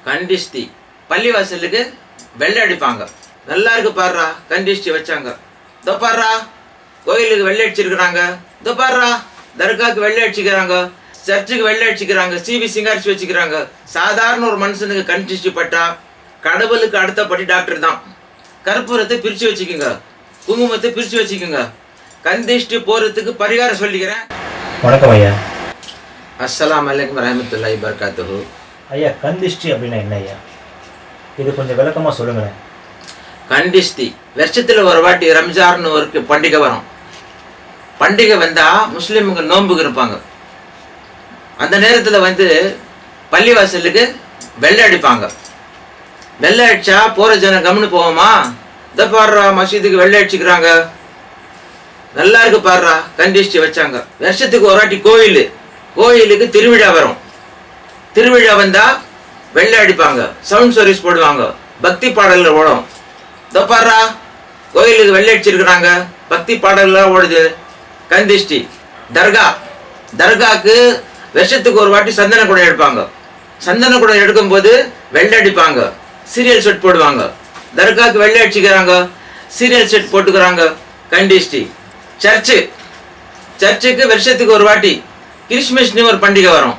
கண்டிஷ்டி பள்ளிவாசலுக்கு வெள்ளை அடிப்பாங்க. நல்லா இருக்கு பாடுறா, கண்டிஷ்டி வச்சாங்க. இதோ பாடுறா, கோயிலுக்கு வெள்ளை அடிச்சிருக்கிறாங்க. இதோ பாடுறா, தர்காவுக்கு வெள்ளை அடிச்சுக்கிறாங்க, சர்ச்சுக்கு வெள்ளை அடிச்சுக்கிறாங்க, சிவி சிங்காரிச்சு வச்சுக்கிறாங்க. சாதாரண ஒரு மனுஷனுக்கு கண்டிஷ்டி பட்டா கடவுளுக்கு அடுத்தபடி டாக்டர் தான். கற்பூரத்தை பிரித்து வச்சுக்கோங்க, குங்குமத்தை பிரித்து வச்சுக்கோங்க. கண்டிஷ்டி போகிறதுக்கு பரிகாரம் சொல்லிக்கிறேன். வணக்கம் ஐயா. அஸ்ஸலாமு அலைக்கும் வரஹ்மத்துல்லாஹி வபரகாத்துஹு. ஐயா, கந்திஷ்டி அப்படின்னா என்ன ஐயா? இது கொஞ்சம் விளக்கமாக சொல்லுங்களேன். கண்டிஷ்டி வருஷத்தில் ஒரு வாட்டி ரம்ஜான்னு ஒரு பண்டிகை வரும். பண்டிகை வந்தால் முஸ்லீமுங்க நோன்புக்கு இருப்பாங்க. அந்த நேரத்தில் பள்ளிவாசலுக்கு வெள்ளை அடிப்பாங்க. வெள்ளை அடித்தா போகிற ஜனம் கம்னு போவோமா? இதை பாடுறா, மசீதுக்கு வெள்ளை அடிச்சுக்கிறாங்க. நல்லா இருக்கு பாடுறா, கண்டிஷ்டி வச்சாங்க. வருஷத்துக்கு ஒரு வாட்டி கோயிலுக்கு திருவிழா வரும். திருவிழா வந்தால் வெள்ளை அடிப்பாங்க, சவுண்ட் சர்வீஸ் போடுவாங்க, பக்தி பாடல்கள் ஓடும். இதோ பாடுறா, கோயிலுக்கு வெள்ளை அடிச்சிருக்கிறாங்க, பக்தி பாடல்கள்லாம் ஓடுது. கந்திஷ்டி. தர்காவுக்கு வருஷத்துக்கு ஒரு வாட்டி சந்தன குடம் எடுப்பாங்க. சந்தன குடம் எடுக்கும்போது வெள்ளை அடிப்பாங்க, சீரியல் செட் போடுவாங்க. தர்காவுக்கு வெள்ளை அடிச்சுக்கிறாங்க, சீரியல் செட் போட்டுக்கிறாங்க. கண்டிஷ்டி. சர்ச்சுக்கு வருஷத்துக்கு ஒரு வாட்டி கிறிஸ்மஸ்னு ஒரு பண்டிகை வரும்.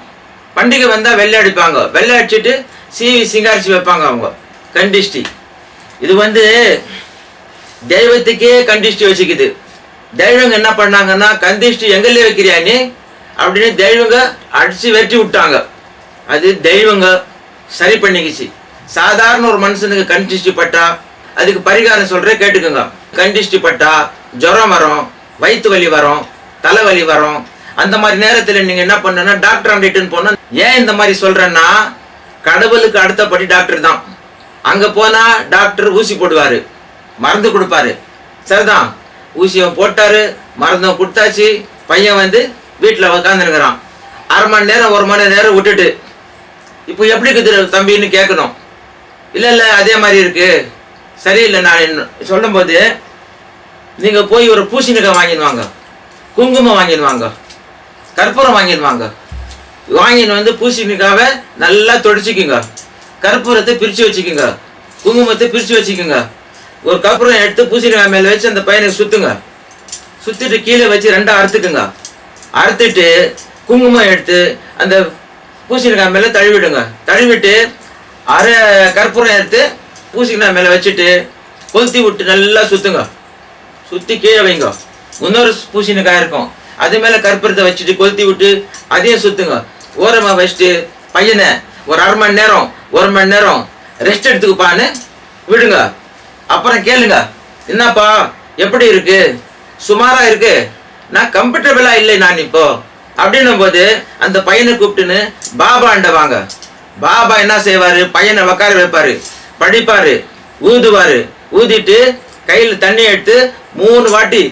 பண்டிகை வந்தால் வெள்ளை அடிப்பாங்க, வெள்ளை அடிச்சுட்டு சிவி சிங்காரிச்சு வைப்பாங்க அவங்க. கண்டிஷ்டி. இது தெய்வத்துக்கே கண்டிஷ்டி வச்சுக்குது. தெய்வங்க என்ன பண்ணாங்கன்னா, கண்டிஷ்டி எங்கள்லே வைக்கிறியா நீ அப்படின்னு தெய்வங்க அடிச்சு வெட்டி விட்டாங்க. அது தெய்வங்க சரி பண்ணிக்கிச்சு. சாதாரண ஒரு மனுஷனுக்கு கண்டிஷ்டி பட்டா அதுக்கு பரிகாரம் சொல்கிறேன், கேட்டுக்கோங்க. கண்டிஷ்டி பட்டா ஜுரம் வரும், வயிற்று வலி வரும், தலைவலி வரும். அந்த மாதிரி நேரத்தில் நீங்கள் என்ன பண்ணனா, டாக்டர் ஆண்டிட்டுன்னு போனால். ஏன் இந்த மாதிரி சொல்கிறேன்னா, கடவுளுக்கு அடுத்தபடி டாக்டர் தான். அங்கே போனால் டாக்டர் ஊசி போடுவார், மருந்து கொடுப்பாரு. சரிதான், ஊசியை போட்டார், மருந்தும் கொடுத்தாச்சு. பையன் வீட்டில் உட்காந்துருக்கிறான். அரை மணி நேரம் 1 மணி நேரம் விட்டுட்டு, இப்போ எப்படி இருக்குது தம்பின்னு கேட்கணும். இல்லை அதே மாதிரி இருக்குது, சரியில்லை. நான் சொல்லும்போது நீங்கள் போய் ஒரு பூசணிக்காய் வாங்கிடுவாங்க, குங்குமம் வாங்கிடுவாங்க, கற்பூரம் வாங்கிடுவாங்க. வாங்கின்னு பூசணிக்காவை நல்லா தொடச்சிக்குங்க, கற்பூரத்தை பிரித்து வச்சுக்கோங்க, குங்குமத்தை பிரித்து வச்சுக்கோங்க. ஒரு கற்பூரம் எடுத்து பூசணிக்காய் மேலே வச்சு அந்த பையனுக்கு சுற்றுங்க. சுற்றிட்டு கீழே வச்சு 2 அறுத்துக்குங்க. அறுத்துட்டு குங்குமம் எடுத்து அந்த பூசணிக்காய் மேலே தழுவிடுங்க. தழுவிட்டு அரை கற்பூரம் எடுத்து பூசணிக்காய் மேலே வச்சுட்டு கொளுத்தி விட்டு நல்லா சுற்றுங்க. சுற்றி கீழே வைங்க. இன்னொரு பூசணிக்காய் இருக்கும், அது மேலே கற்பூரத்தை வச்சுட்டு கொளுத்தி விட்டு அதையும் சுற்றுங்க. ஓரமாக வச்சுட்டு பையனை ஒரு அரை மணி நேரம் 1 மணி நேரம் ரெஸ்ட் எடுத்துக்குப்பான்னு விடுங்க. அப்புறம் கேளுங்க, என்னப்பா எப்படி இருக்கு, சுமாராக இருக்கு, நான் கம்ஃபர்டபுளாக இல்லை நான் இப்போ அப்படின்னும் போது அந்த பையனை கூப்பிட்டுன்னு பாபாண்ட வாங்க. பாபா என்ன செய்வார், பையனை உட்கார வைப்பார், படிப்பார், ஊதுவார். ஊதிட்டு கையில் தண்ணி எடுத்து 3 வாட்டி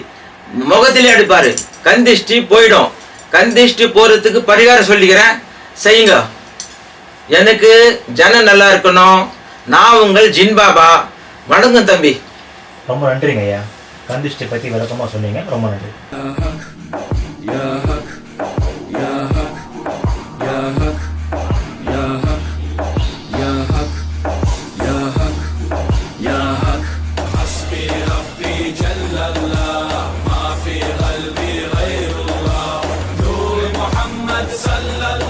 முகத்திலே அடிப்பார். கந்திஷ்டி போயிடும். கந்திஷ்டி போகிறதுக்கு பரிகாரம் சொல்லிக்கிறேன், செய்யுங்க. எனக்கு ஜனம் நல்லா இருக்கணும். நான் உங்கள் ஜின் பாபா. வணக்கம் தம்பி. ரொம்ப நன்றிங்க ஐயா, கந்திஷ்டி பற்றி விளக்கமாக சொன்னீங்க. ரொம்ப நன்றி. صلى